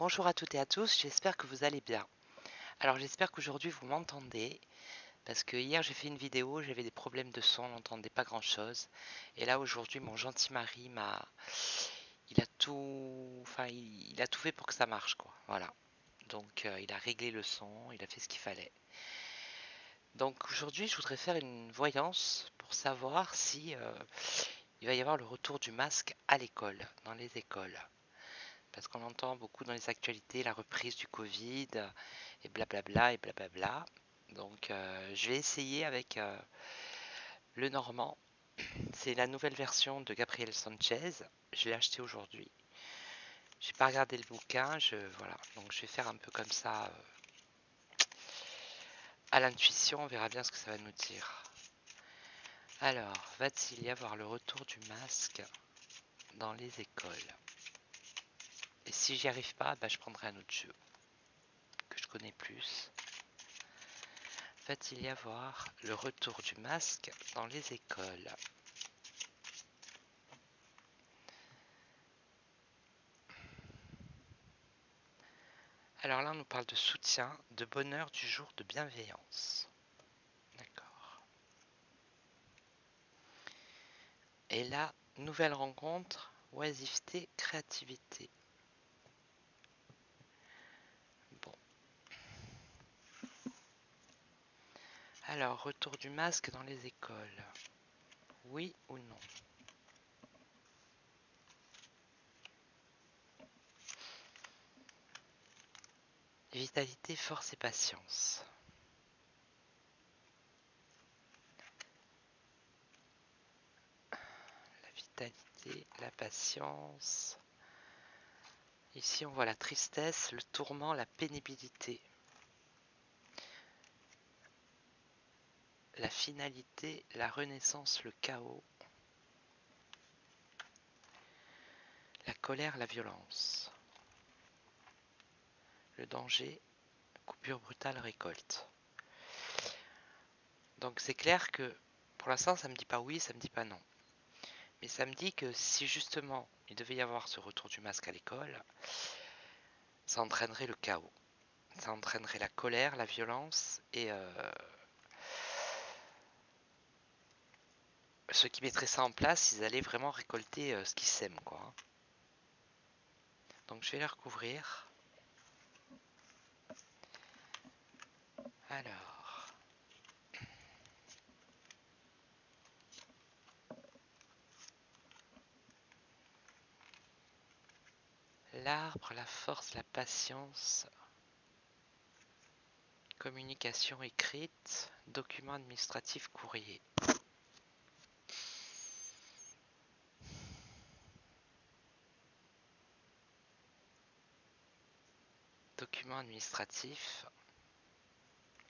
Bonjour à toutes et à tous, j'espère que vous allez bien. Alors j'espère qu'aujourd'hui vous m'entendez, parce que hier j'ai fait une vidéo, j'avais des problèmes de son, on n'entendait pas grand chose. Et là aujourd'hui mon gentil mari il a tout, il a tout fait pour que ça marche quoi, voilà. Donc il a réglé le son, il a fait ce qu'il fallait. Donc aujourd'hui je voudrais faire une voyance pour savoir si il va y avoir le retour du masque à l'école, dans les écoles. Parce qu'on entend beaucoup dans les actualités la reprise du Covid et blablabla et blablabla. Donc je vais essayer avec le Normand. C'est la nouvelle version de Gabriel Sanchez. Je l'ai acheté aujourd'hui. J'ai pas regardé le bouquin, voilà. Donc je vais faire un peu comme ça à l'intuition, on verra bien ce que ça va nous dire. Alors, va-t-il y avoir le retour du masque dans les écoles? Et si j'y arrive pas, bah, je prendrai un autre jeu que je connais plus. Va-t-il y avoir le retour du masque dans les écoles? Alors là, on nous parle de soutien, de bonheur du jour, de bienveillance. D'accord. Et là, nouvelle rencontre, oisiveté, créativité. Bon. Alors, retour du masque dans les écoles. Oui ou non? Vitalité, force et patience. La vitalité, la patience. Ici, on voit la tristesse, le tourment, la pénibilité. La finalité, la renaissance, le chaos. La colère, la violence. Le danger, coupure brutale, récolte. Donc c'est clair que pour l'instant ça me dit pas oui, ça me dit pas non. Mais ça me dit que si justement il devait y avoir ce retour du masque à l'école, ça entraînerait le chaos. Ça entraînerait la colère, la violence et ceux qui mettraient ça en place, ils allaient vraiment récolter ce qu'ils sèment quoi. Donc je vais les recouvrir. Alors, l'arbre, la force, la patience, communication écrite, document administratif, courrier. Document administratif,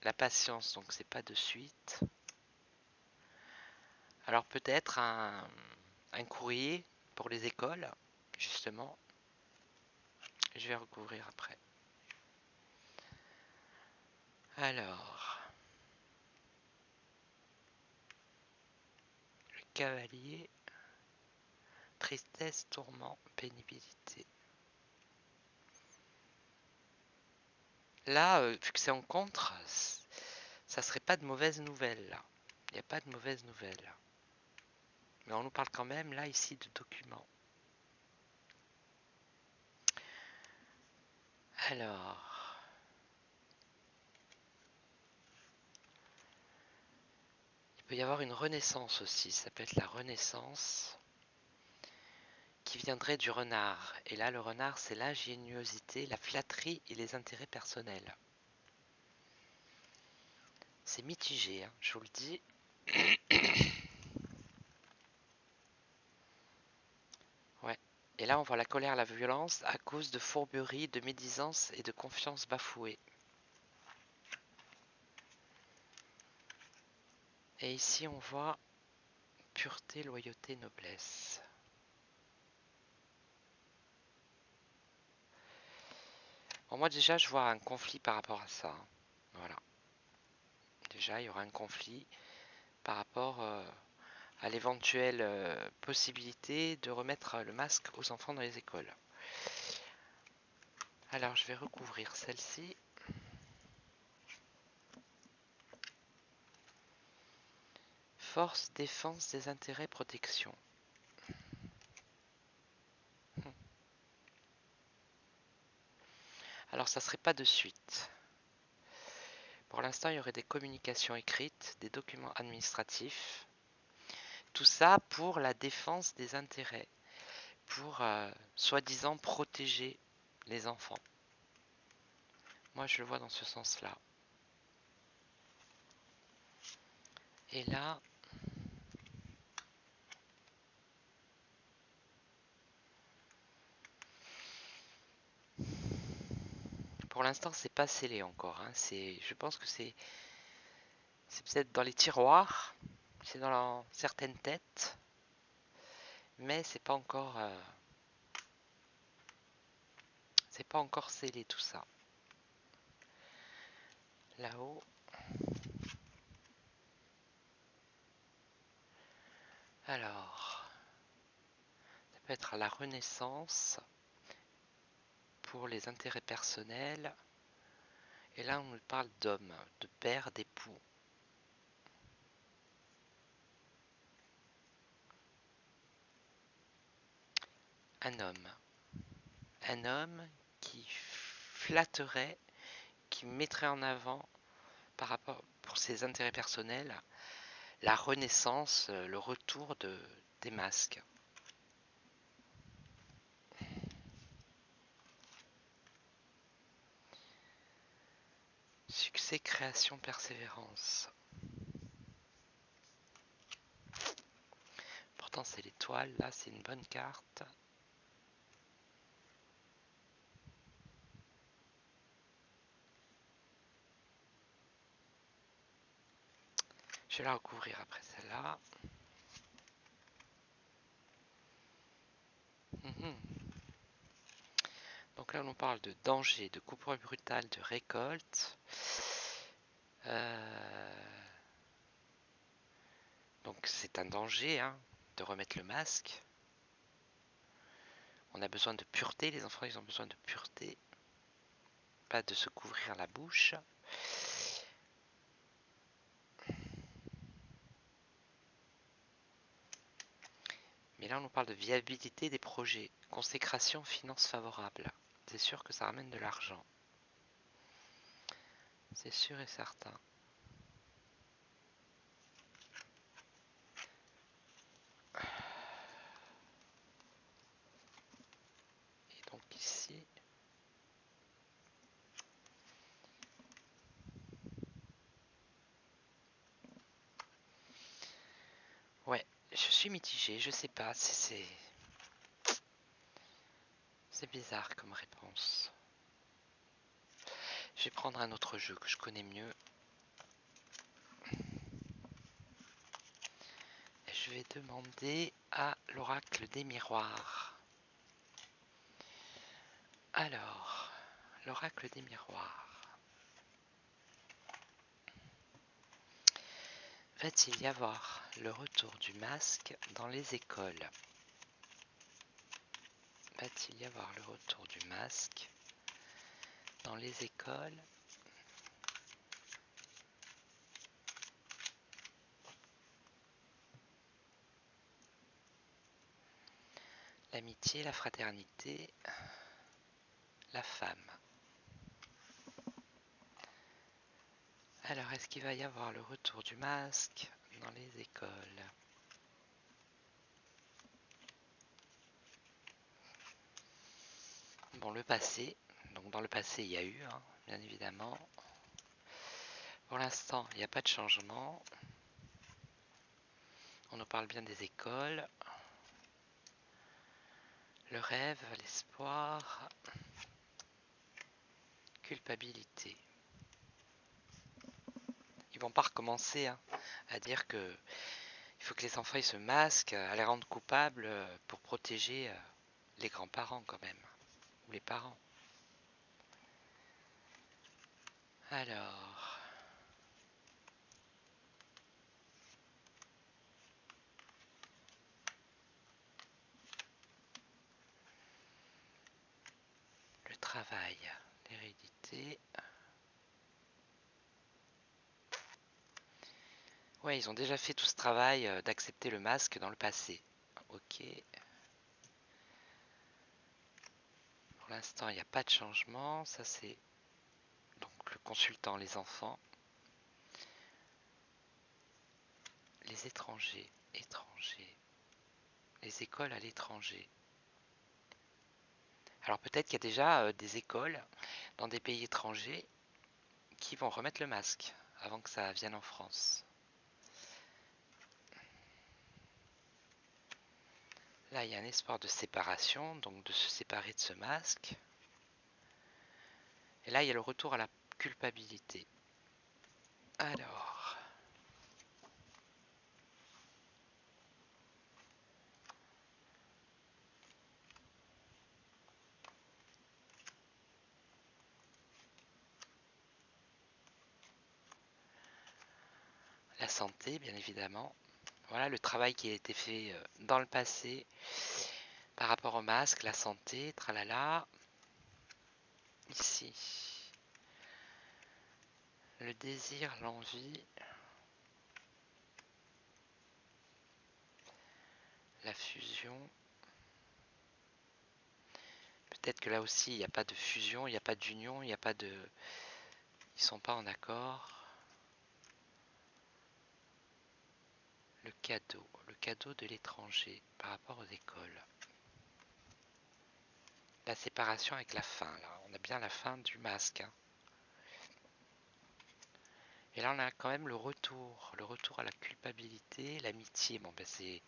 la patience, donc c'est pas de suite. Alors peut-être un courrier pour les écoles, justement. Je vais recouvrir après. Alors, le cavalier, tristesse, tourment, pénibilité. Là, vu que c'est en contre, ça serait pas de mauvaise nouvelle là. Il n'y a pas de mauvaise nouvelle. Mais on nous parle quand même là ici de documents. Alors, il peut y avoir une renaissance aussi. Ça peut être la renaissance qui viendrait du renard. Et là, le renard, c'est l'ingéniosité, la flatterie et les intérêts personnels. C'est mitigé, hein, je vous le dis. Ouais. Et là, on voit la colère, la violence à cause de fourberie, de médisance et de confiance bafouée. Et ici, on voit pureté, loyauté, noblesse. Bon, moi, déjà, je vois un conflit par rapport à ça. Voilà. Déjà, il y aura un conflit par rapport à l'éventuelle possibilité de remettre le masque aux enfants dans les écoles. Alors je vais recouvrir celle-ci. Force, défense des intérêts, protection. Alors ça serait pas de suite. Pour l'instant, il y aurait des communications écrites, des documents administratifs. Tout ça pour la défense des intérêts, pour soi-disant protéger les enfants. Moi, je le vois dans ce sens-là. Et là, pour l'instant, c'est pas scellé encore. Hein. Je pense que c'est peut-être dans les tiroirs, c'est dans certaines têtes, mais c'est pas encore scellé tout ça. Là-haut. Alors, ça peut être à la Renaissance pour les intérêts personnels. Et là, on nous parle d'homme, de père, d'époux. Un homme. Un homme qui flatterait, qui mettrait en avant, par rapport pour ses intérêts personnels, la renaissance, le retour des masques. Succès, création, persévérance. Pourtant, c'est l'étoile. Là, c'est une bonne carte. Je vais la recouvrir après celle-là. Donc là, on parle de danger, de coupure brutale, de récolte. Donc c'est un danger hein, de remettre le masque. On a besoin de pureté, les enfants ils ont besoin de pureté. Pas de se couvrir la bouche. Mais là on nous parle de viabilité des projets. Consécration, finances favorables. C'est sûr que ça ramène de l'argent. C'est sûr et certain. Et donc ici... Ouais, je suis mitigé, je sais pas, c'est bizarre comme réponse. Je vais prendre un autre jeu que je connais mieux. Et je vais demander à l'oracle des miroirs. Alors, l'oracle des miroirs. Va-t-il y avoir le retour du masque dans les écoles? Va-t-il y avoir le retour du masque dans les écoles? L'amitié, la fraternité, la femme. Alors, est-ce qu'il va y avoir le retour du masque dans les écoles? Bon, le passé. Donc, dans le passé, il y a eu, hein, bien évidemment. Pour l'instant, il n'y a pas de changement. On nous parle bien des écoles. Le rêve, l'espoir, culpabilité. Ils vont pas recommencer hein, à dire que il faut que les enfants ils se masquent, à les rendre coupables pour protéger les grands-parents quand même, ou les parents. Alors, Le travail, l'hérédité. Ouais, ils ont déjà fait tout ce travail d'accepter le masque dans le passé. Ok. Pour l'instant, il n'y a pas de changement. Ça, c'est donc le consultant, les enfants. Les étrangers, les écoles à l'étranger. Alors peut-être qu'il y a déjà des écoles dans des pays étrangers qui vont remettre le masque avant que ça vienne en France. Là, il y a un espoir de séparation, donc de se séparer de ce masque. Et là, il y a le retour à la culpabilité. Alors, la santé, bien évidemment. Voilà le travail qui a été fait dans le passé par rapport au masque, la santé, tralala. Ici, le désir, l'envie, la fusion. Peut-être que là aussi, il n'y a pas de fusion, il n'y a pas d'union, il n'y a pas de... Ils sont pas en accord. Le cadeau de l'étranger par rapport aux écoles. La séparation avec la fin, là. On a bien la fin du masque. Hein. Et là, on a quand même le retour à la culpabilité, l'amitié. Bon, ben c'est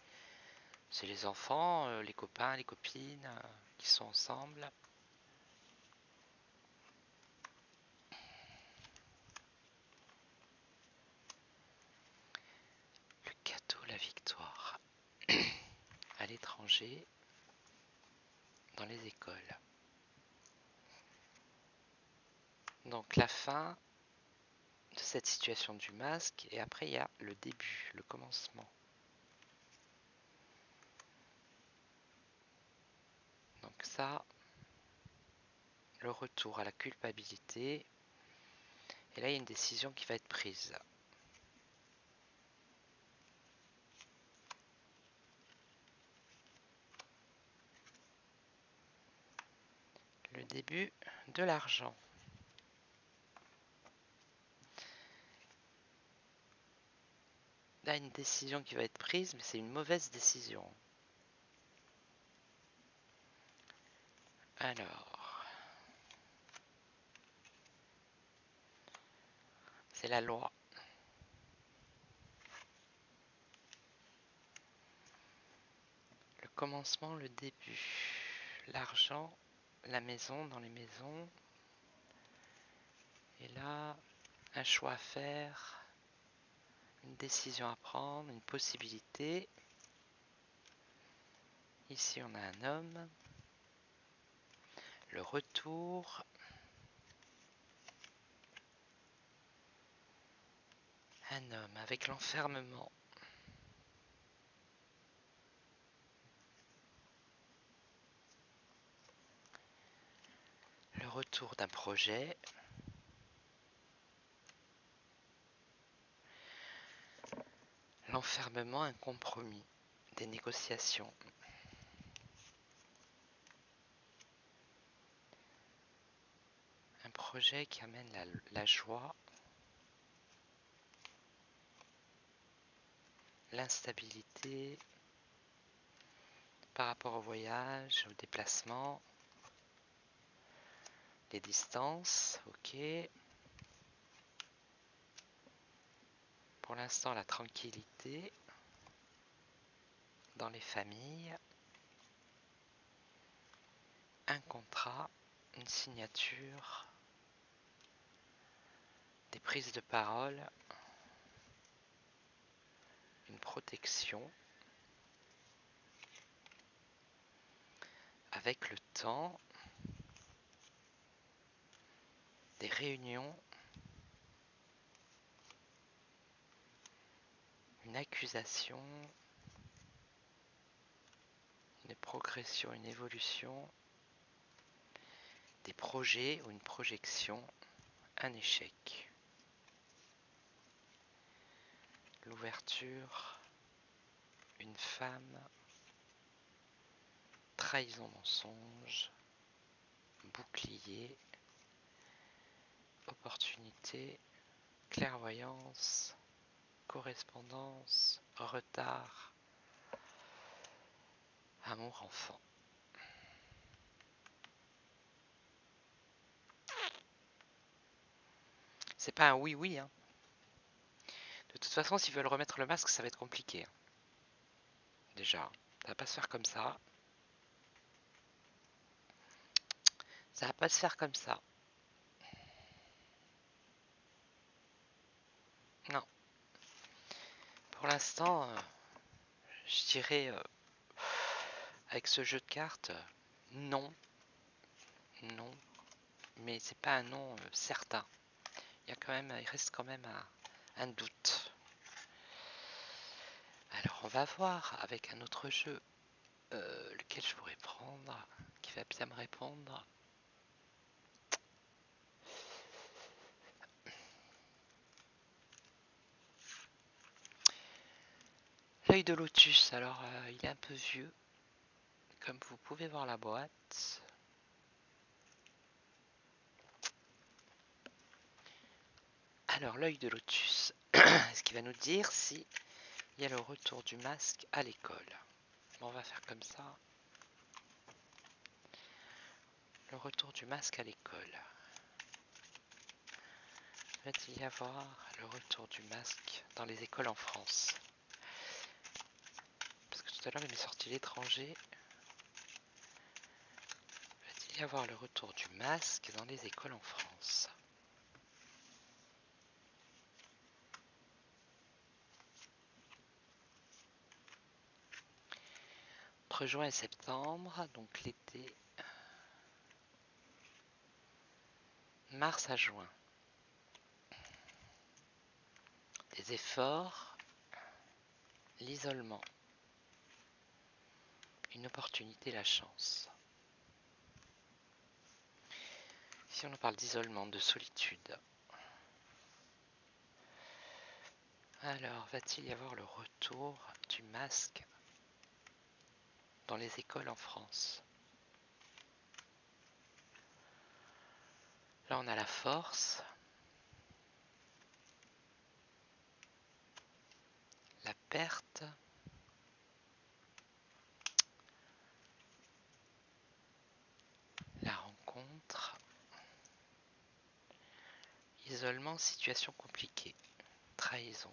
les enfants, les copains, les copines qui sont ensemble. Le cadeau, la victoire. À l'étranger, dans les écoles. Donc la fin de cette situation du masque, et après il y a le début, le commencement. Donc ça, le retour à la culpabilité, et là il y a une décision qui va être prise. Le début de l'argent. Là une décision qui va être prise, mais c'est une mauvaise décision. Alors, c'est la loi. Le commencement, le début. L'argent, la maison, dans les maisons. Et là, un choix à faire, une décision à prendre, une possibilité. Ici, on a un homme. Le retour. Un homme avec l'enfermement. Le retour d'un projet. L'enfermement, un compromis. Des négociations. Un projet qui amène la joie. L'instabilité par rapport au voyage, au déplacement. Les distances, ok. Pour l'instant, la tranquillité dans les familles. Un contrat, une signature, des prises de parole, une protection. Avec le temps, des réunions, une accusation, une progression, une évolution, des des projets ou une projection, un échec. L'ouverture, une femme, trahison, mensonge, bouclier, opportunité, clairvoyance, correspondance, retard, amour enfant. C'est pas un oui-oui, hein. De toute façon, s'ils veulent remettre le masque, ça va être compliqué. Déjà, ça va pas se faire comme ça. Ça va pas se faire comme ça. Non. Pour l'instant, je dirais, avec ce jeu de cartes, non. Non. Mais c'est pas un non certain. Il reste quand même un doute. Alors, on va voir avec un autre jeu lequel je pourrais prendre, qui va bien me répondre. L'œil de lotus, alors il est un peu vieux, comme vous pouvez voir la boîte. Alors l'œil de lotus, ce qui va nous dire si il y a le retour du masque à l'école. On va faire comme ça. Le retour du masque à l'école. Va-t-il y avoir le retour du masque dans les écoles en France? Parce que tout à l'heure il m'est sorti l'étranger. Va-t-il y avoir le retour du masque dans les écoles en France? Entre juin et septembre, donc l'été, mars à juin. Des efforts, l'isolement, une opportunité, la chance. Si on nous parle d'isolement, de solitude, alors va-t-il y avoir le retour du masque dans les écoles en France? Là on a la force, la perte, la rencontre, isolement, situation compliquée, trahison.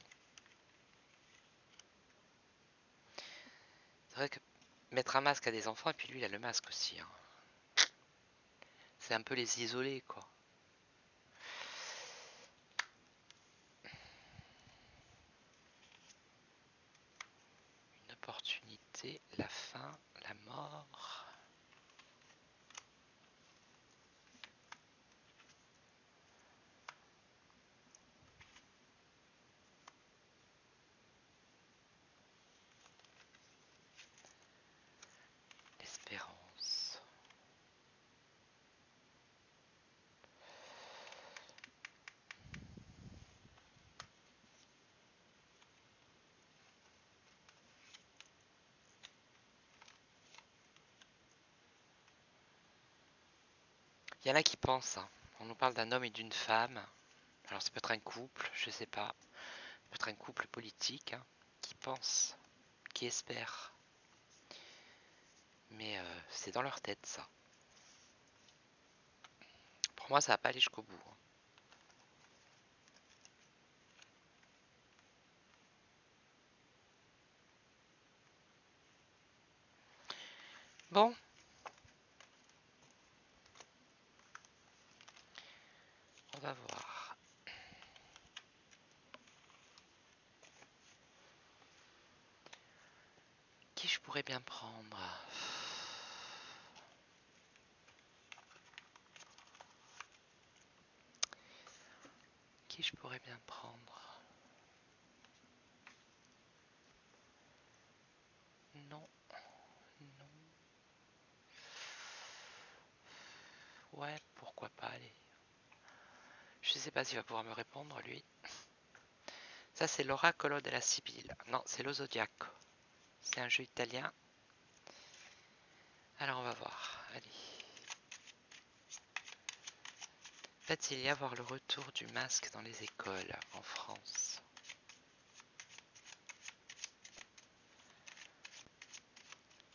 C'est vrai que mettre un masque à des enfants, et puis lui il a le masque aussi, hein. C'est un peu les isoler quoi. Une opportunité, la fin, la mort. L'espérance. Il y en a qui pensent, hein. On nous parle d'un homme et d'une femme. Alors ça peut être un couple, je sais pas. Ça peut être un couple politique, hein, qui pense, qui espère. Mais c'est dans leur tête ça. Pour moi ça va pas aller jusqu'au bout, hein. Bon. On va voir. Qui je pourrais bien prendre? Qui je pourrais bien prendre? Non, non. Ouais, pourquoi pas, allez. Je sais pas s'il va pouvoir me répondre, lui. Ça, c'est l'Oracolo de la Sibylle. Non, c'est lo Zodiaco. C'est un jeu italien. Alors, on va voir. Allez. Va-t-il y avoir le retour du masque dans les écoles en France?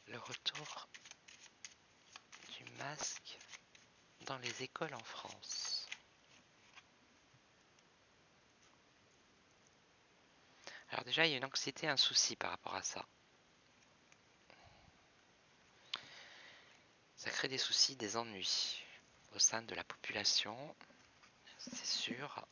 Le retour du masque dans les écoles en France. Alors déjà, il y a une anxiété, un souci par rapport à ça. Ça crée des soucis, des ennuis au sein de la population, c'est sûr.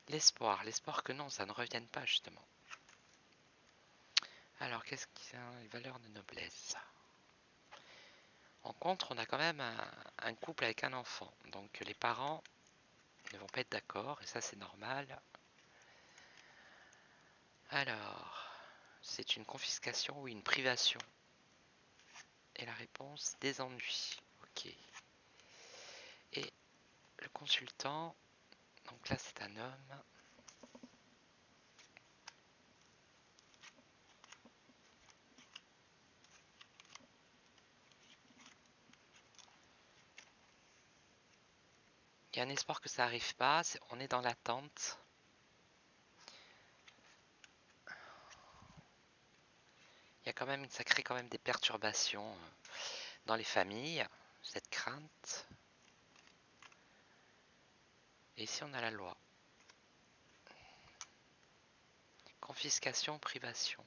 L'espoir que non, ça ne revienne pas justement. Alors, qu'est-ce qu'il y a? Les valeurs de noblesse. En contre, on a quand même un couple avec un enfant. Donc les parents ne vont pas être d'accord, et ça c'est normal. Alors, c'est une confiscation ou une privation? Et la réponse, des ennuis. Ok. Et le consultant, donc là c'est un homme. Il y a un espoir que ça arrive pas, on est dans l'attente. Il y a quand même, ça crée quand même des perturbations dans les familles, cette crainte. Et ici on a la loi. Confiscation, privation.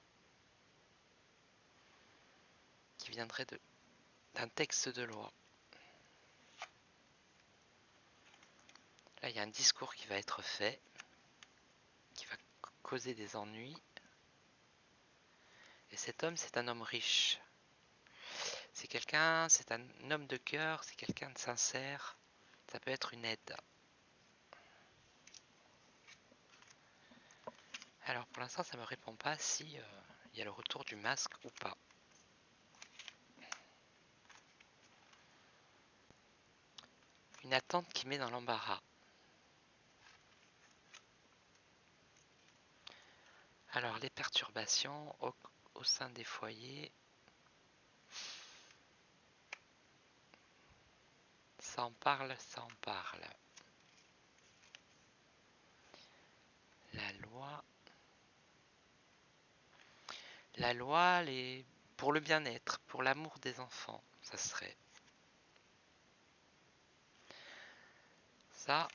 Qui viendrait d'un texte de loi. Là il y a un discours qui va être fait, qui va causer des ennuis. Et cet homme, c'est un homme riche. C'est un homme de cœur, c'est quelqu'un de sincère. Ça peut être une aide. Alors pour l'instant, ça ne me répond pas si il y a le retour du masque ou pas. Une attente qui met dans l'embarras. Alors les perturbations au sein des foyers. Ça en parle, ça en parle. La loi. La loi, pour le bien-être, pour l'amour des enfants, ça serait. Ça,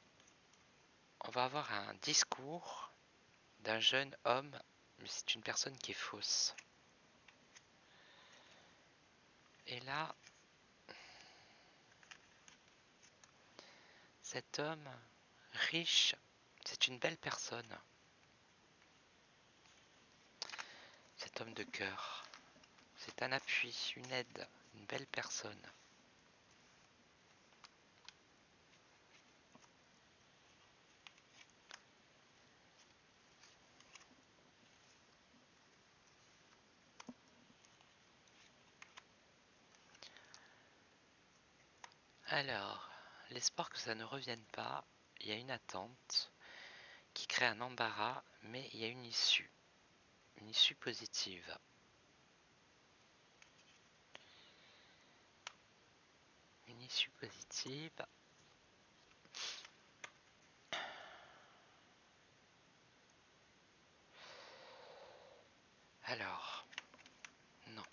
on va avoir un discours d'un jeune homme, mais c'est une personne qui est fausse. Et là, cet homme riche, c'est une belle personne. Cet homme de cœur, c'est un appui, une aide, une belle personne. Alors, l'espoir que ça ne revienne pas, il y a une attente qui crée un embarras, mais il y a une issue positive. Une issue positive. Alors, non.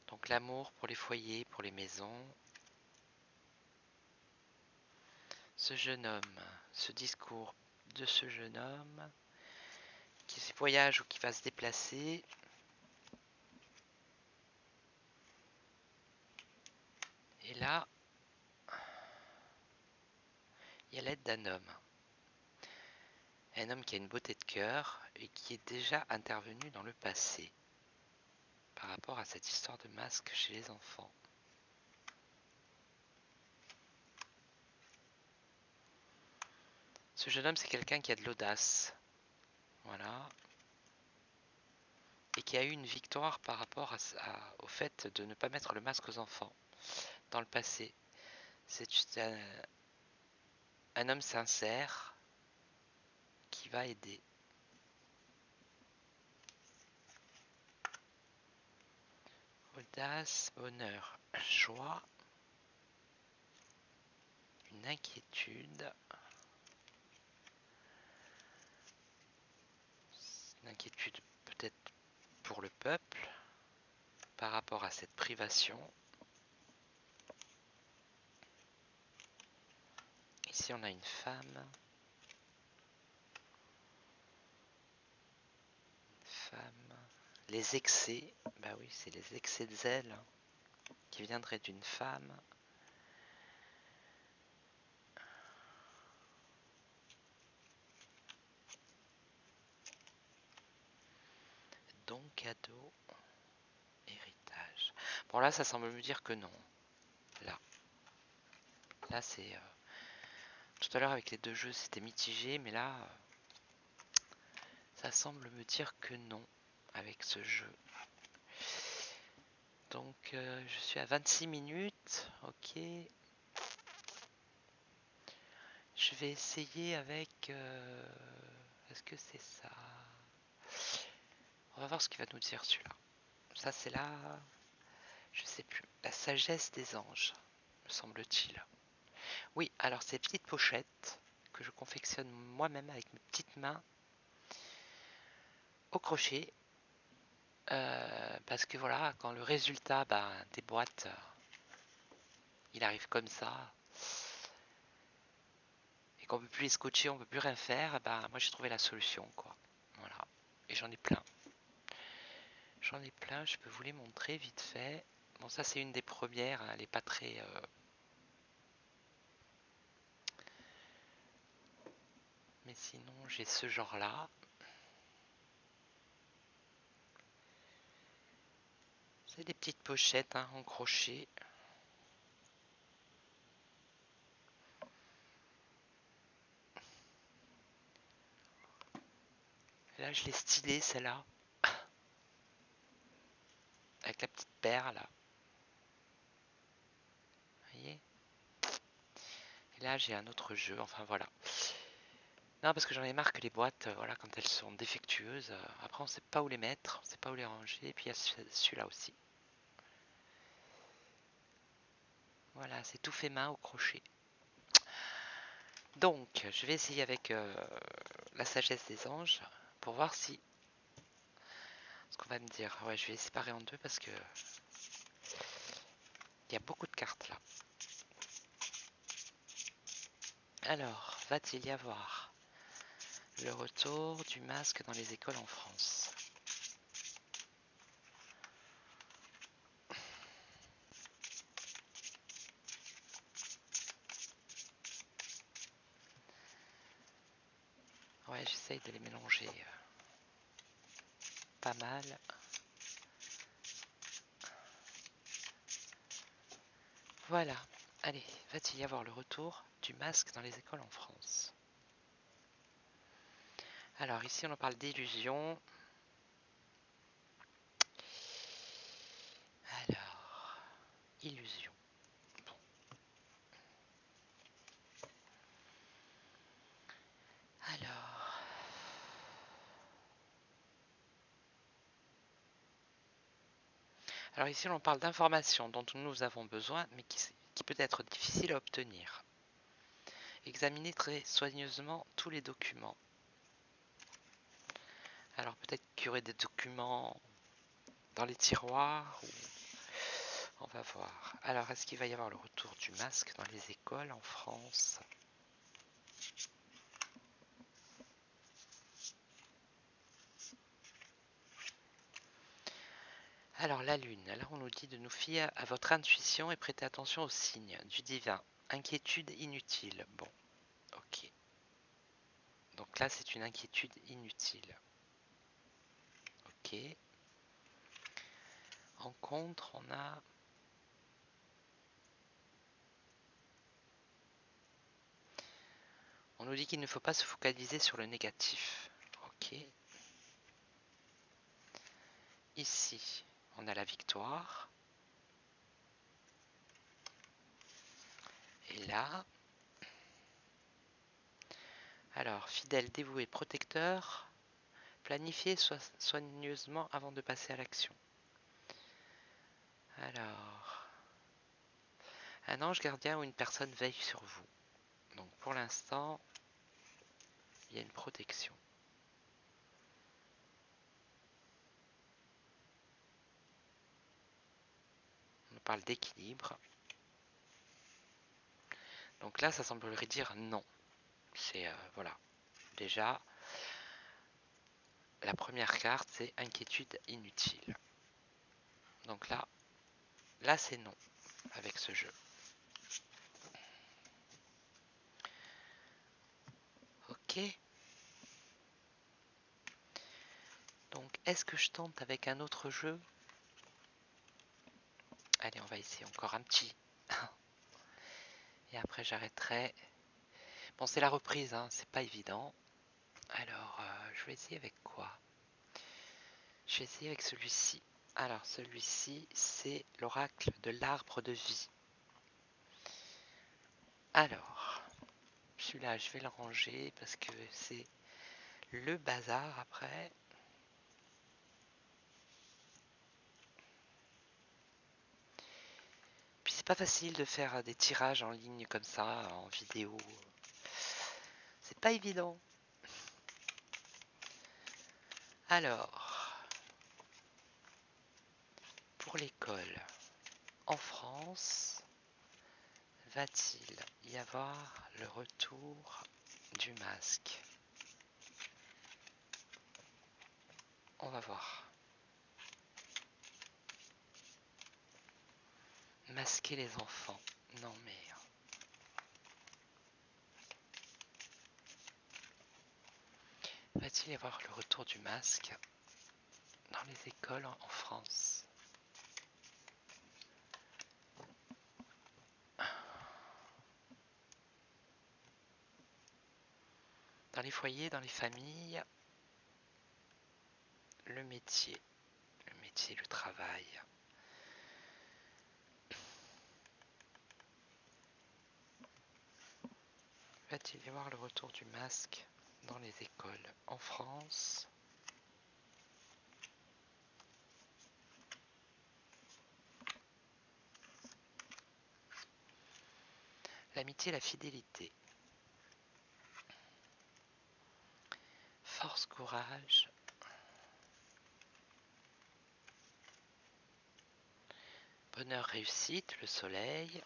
Donc l'amour pour les foyers, pour les maisons. Ce jeune homme, ce discours de ce jeune homme qui voyage ou qui va se déplacer. Et là, il y a l'aide d'un homme. Un homme qui a une beauté de cœur et qui est déjà intervenu dans le passé par rapport à cette histoire de masque chez les enfants. Ce jeune homme, c'est quelqu'un qui a de l'audace. Voilà. Et qui a eu une victoire par rapport au fait de ne pas mettre le masque aux enfants dans le passé. C'est un homme sincère qui va aider. Audace, bonheur, joie, une inquiétude. Une inquiétude peut-être pour le peuple par rapport à cette privation. Ici on a une femme. Les excès, bah oui, c'est les excès de zèle qui viendraient d'une femme. Don, cadeau, héritage. Bon là ça semble me dire que non. Là c'est... tout à l'heure avec les deux jeux c'était mitigé, mais là ça semble me dire que non avec ce jeu. Donc je suis à 26 minutes, ok. Je vais essayer avec... est-ce que c'est ça? On va voir ce qu'il va nous dire celui-là. Ça c'est là... Je sais plus. La sagesse des anges, me semble-t-il. Oui, alors ces petites pochettes que je confectionne moi-même avec mes petites mains au crochet. Parce que voilà, quand le résultat des boîtes, il arrive comme ça, et qu'on peut plus les scotcher, on peut plus rien faire, moi j'ai trouvé la solution, quoi. Voilà. Et j'en ai plein. J'en ai plein, je peux vous les montrer vite fait. Bon, ça c'est une des premières, hein, elle est pas très... Mais sinon, j'ai ce genre-là. C'est des petites pochettes hein, en crochet. Là, je l'ai stylée, celle-là. Avec la petite perle. Vous voyez? Et là, j'ai un autre jeu. Enfin, voilà. Non, parce que j'en ai marre que les boîtes, voilà, quand elles sont défectueuses, après, on sait pas où les mettre, on sait pas où les ranger. Et puis, il y a celui-là aussi. Voilà, c'est tout fait main au crochet. Donc, je vais essayer avec la sagesse des anges pour voir si... ce qu'on va me dire. Ouais, je vais séparer en deux parce que... il y a beaucoup de cartes là. Alors, va-t-il y avoir le retour du masque dans les écoles en France? Ouais, j'essaye de les mélanger pas mal. Voilà. Allez, va-t-il y avoir le retour du masque dans les écoles en France? Alors ici on en parle d'illusion. Alors, illusion. Bon. Alors ici on parle d'informations dont nous avons besoin mais qui peut être difficile à obtenir. Examinez très soigneusement tous les documents. Alors peut-être qu'il y aurait des documents dans les tiroirs ou... On va voir. Alors est-ce qu'il va y avoir le retour du masque dans les écoles en France? Alors la lune, là on nous dit de nous fier à votre intuition et prêter attention aux signes du divin. Inquiétude inutile. Bon, ok. Donc là c'est une inquiétude inutile. Ok. En contre, On nous dit qu'il ne faut pas se focaliser sur le négatif. Ok. Ici, on a la victoire. Et là, alors, fidèle, dévoué, protecteur, planifiez soigneusement avant de passer à l'action. Alors, un ange gardien ou une personne veille sur vous. Donc pour l'instant, il y a une protection. On parle d'équilibre. Donc là, ça semblerait dire non. C'est voilà. Déjà, la première carte, c'est inquiétude inutile. Donc là c'est non avec ce jeu. Ok. Donc, est-ce que je tente avec un autre jeu? Allez, on va essayer encore un petit. Et après, j'arrêterai. Bon, c'est la reprise, hein, c'est pas évident. Alors, je vais essayer avec quoi? Je vais essayer avec celui-ci. Alors, celui-ci, c'est l'oracle de l'arbre de vie. Alors, celui-là, je vais le ranger parce que c'est le bazar après. Puis c'est pas facile de faire des tirages en ligne comme ça, en vidéo. C'est pas évident. Alors, pour l'école, en France, va-t-il y avoir le retour du masque? On va voir. Masquer les enfants. Non mais... Va-t-il y avoir le retour du masque dans les écoles en France? Dans les foyers, dans les familles, le métier, le travail. Va-t-il y avoir le retour du masque dans les écoles en France? L'amitié, la fidélité. Force, courage. Bonheur, réussite, le soleil.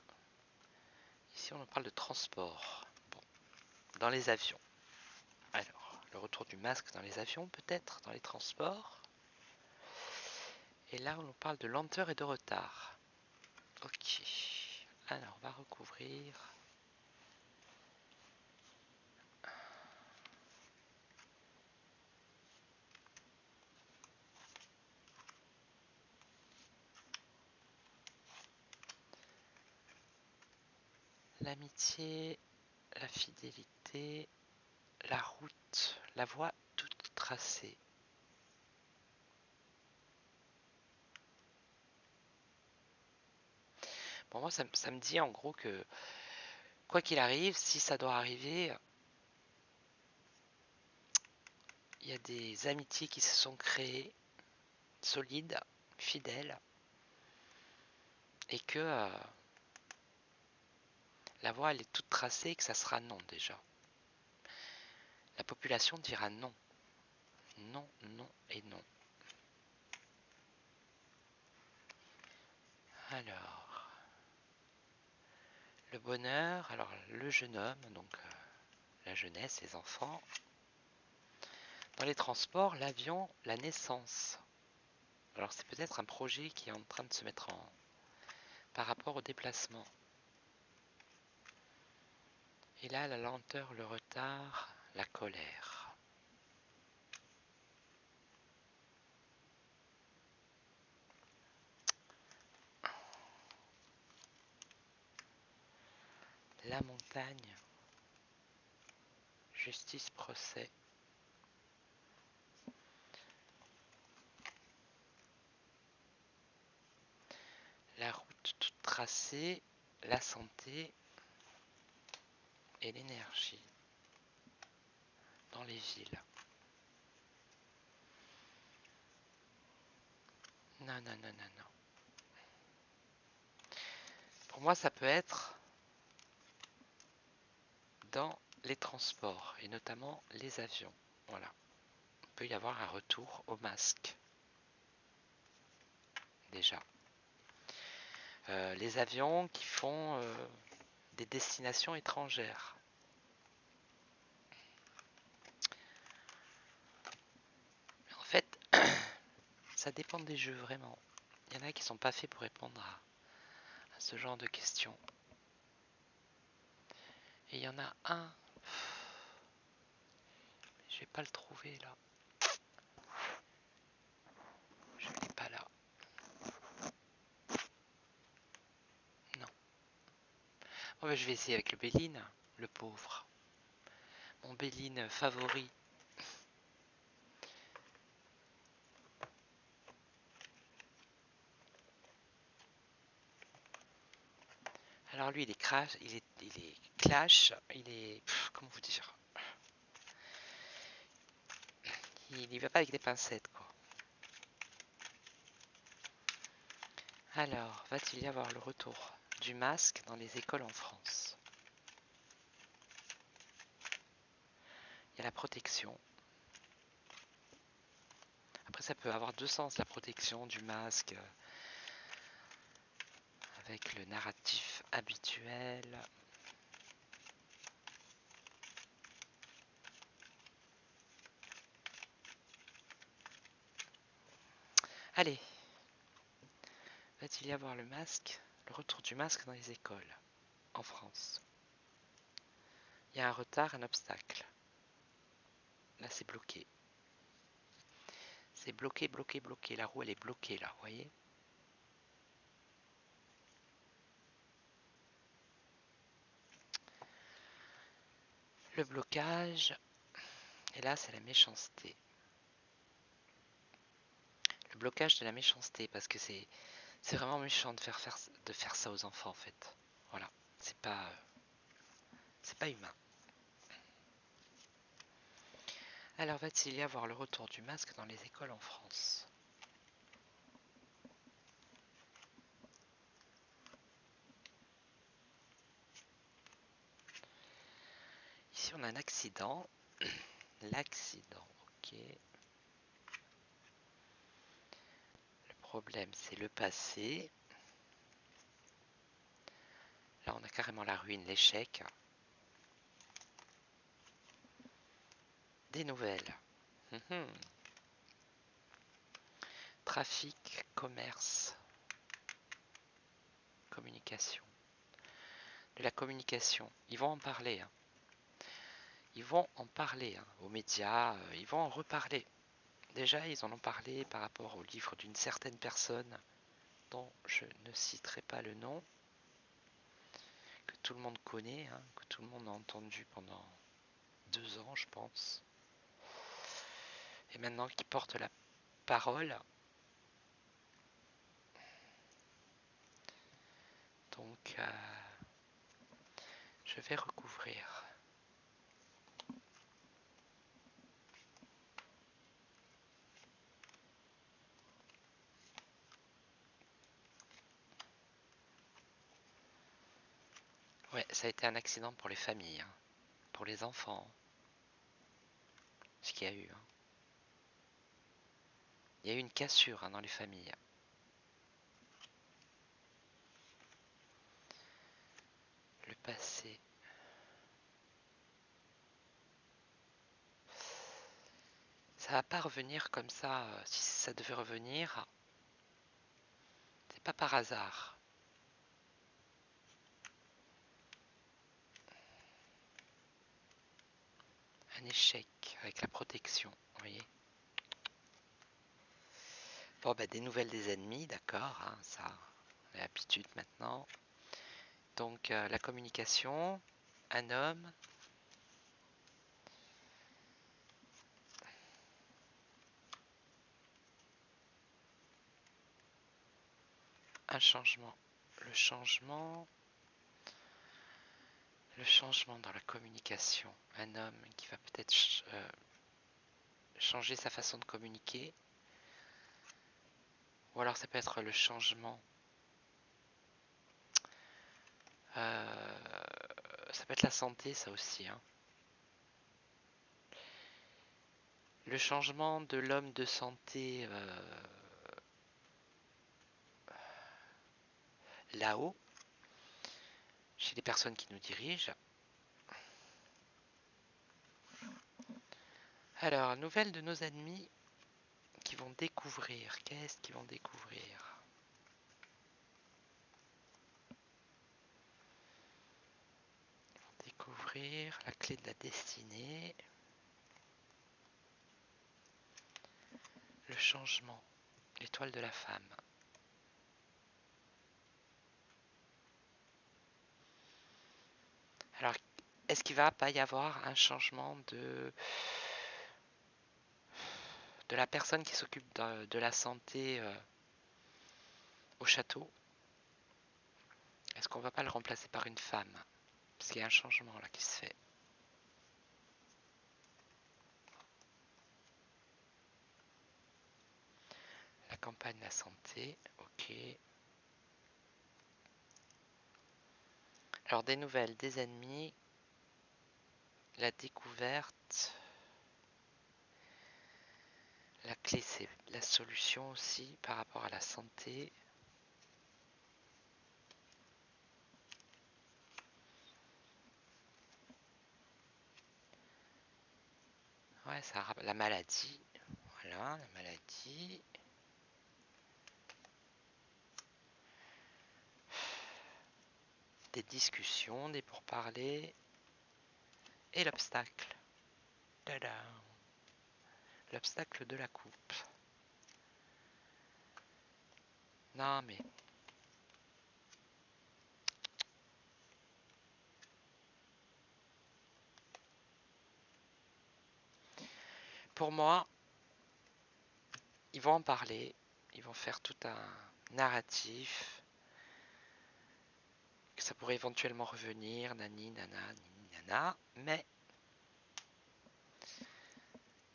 Ici, on en parle de transport. Bon, dans les avions. Alors, le retour du masque dans les avions, peut-être, dans les transports. Et là, on nous parle de lenteur et de retard. Ok. Alors, on va recouvrir. L'amitié, la fidélité, la route, la voie toute tracée. Bon, moi, ça me dit en gros que, quoi qu'il arrive, si ça doit arriver, il y a des amitiés qui se sont créées, solides, fidèles, et que la voie, elle est toute tracée et que ça sera non déjà. La population dira non. Non, non et non. Alors, le bonheur, alors le jeune homme, donc la jeunesse, les enfants. Dans les transports, l'avion, la naissance. Alors c'est peut-être un projet qui est en train de se mettre en par rapport au déplacement. Et là, la lenteur, le retard, la colère. La montagne. Justice, procès. La route toute tracée, la santé et l'énergie dans les villes. Non, non, non, non, non. Pour moi, ça peut être dans les transports et notamment les avions. Voilà. Il peut y avoir un retour au masque. Déjà. Les avions qui font des destinations étrangères. En fait, ça dépend des jeux vraiment. Il y en a qui sont pas faits pour répondre à ce genre de questions. Et il y en a un. Je vais pas le trouver là. Je l'ai pas là. Non. Oh, je vais essayer avec le Béline, le pauvre. Mon Béline favori. Alors lui, il est crash, il est clash, il est comment vous dire, il y va pas avec des pincettes quoi. Alors, va-t-il y avoir le retour du masque dans les écoles en France? Il y a la protection. Après, ça peut avoir deux sens, la protection du masque avec le narratif habituel. Allez, va-t-il y avoir le retour du masque dans les écoles en France? Il y a un retard, un obstacle. Là, c'est bloqué. C'est bloqué, bloqué, bloqué. La roue, elle est bloquée là, vous voyez? Le blocage, et là, c'est la méchanceté. Le blocage de la méchanceté, parce que c'est vraiment méchant de faire ça aux enfants, en fait. Voilà, c'est pas humain. Alors, va-t-il y avoir le retour du masque dans les écoles en France? Ici, on a un accident. L'accident, ok. Le problème, c'est le passé. Là, on a carrément la ruine, l'échec. Des nouvelles. Trafic, commerce, communication. De la communication. Ils vont en parler. Hein. Ils vont en parler hein, aux médias. Ils vont en reparler. Déjà, ils en ont parlé par rapport au livre d'une certaine personne dont je ne citerai pas le nom, que tout le monde connaît, hein, que tout le monde a entendu pendant 2 ans, je pense. Et maintenant qui porte la parole. Donc, je vais recouvrir. Ouais, ça a été un accident pour les familles, hein, pour les enfants. Ce qu'il y a eu. Hein. Il y a eu une cassure hein, dans les familles. Le passé. Ça va pas revenir comme ça. Si ça devait revenir, c'est pas par hasard. Un échec avec la protection, vous voyez. Bon, bah, des nouvelles des ennemis, d'accord, hein, ça, on a l'habitude maintenant. Donc, la communication, un homme, un changement. Le changement dans la communication. Un homme qui va peut-être changer sa façon de communiquer. Ou alors ça peut être le changement. Ça peut être la santé, ça aussi. Hein. Le changement de l'homme de santé là-haut, chez les personnes qui nous dirigent. Alors, nouvelle de nos ennemis qui vont découvrir. Qu'est-ce qu'ils vont découvrir? Ils vont découvrir la clé de la destinée. Le changement. L'étoile de la femme. Alors, est-ce qu'il va pas y avoir un changement de la personne qui s'occupe de la santé au château? Est-ce qu'on va pas le remplacer par une femme? Parce qu'il y a un changement là qui se fait. La campagne, la santé, ok. Alors des nouvelles, des ennemis, la découverte. La clé, c'est la solution aussi par rapport à la santé. Ouais, ça la maladie. Voilà, la maladie. Des discussions, des pourparlers. Et l'obstacle. Tada! L'obstacle de la coupe. Non mais... Pour moi, ils vont en parler. Ils vont faire tout un narratif. Que ça pourrait éventuellement revenir. Nani, nana, nini, nana. Mais...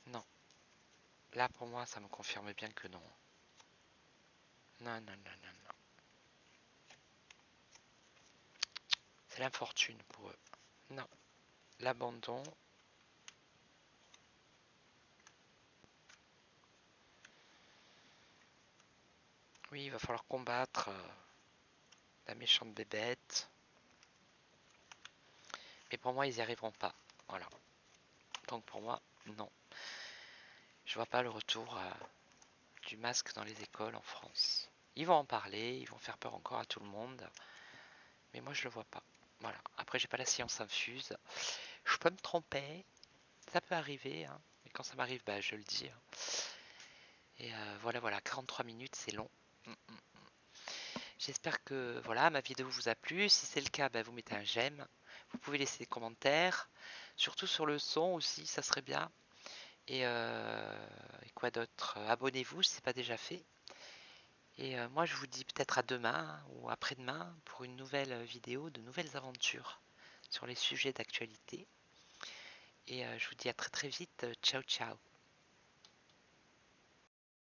Non. Là, pour moi, ça me confirme bien que non. Non, non, non, non, non. C'est l'infortune pour eux. Non. L'abandon. Oui, il va falloir combattre la méchante bébête. Mais pour moi, ils n'y arriveront pas. Voilà. Donc pour moi, non. Je vois pas le retour du masque dans les écoles en France. Ils vont en parler, ils vont faire peur encore à tout le monde. Mais moi, je le vois pas. Voilà. Après, j'ai pas la science infuse. Je peux me tromper. Ça peut arriver. Hein. Et quand ça m'arrive, bah, je le dis. Hein. Et voilà. 43 minutes, c'est long. J'espère que voilà, ma vidéo vous a plu. Si c'est le cas, bah, vous mettez un j'aime. Vous pouvez laisser des commentaires. Surtout sur le son aussi, ça serait bien. Et quoi d'autre? Abonnez-vous si ce n'est pas déjà fait. Et moi, je vous dis peut-être à demain ou après-demain pour une nouvelle vidéo de nouvelles aventures sur les sujets d'actualité. Et je vous dis à très très vite. Ciao, ciao.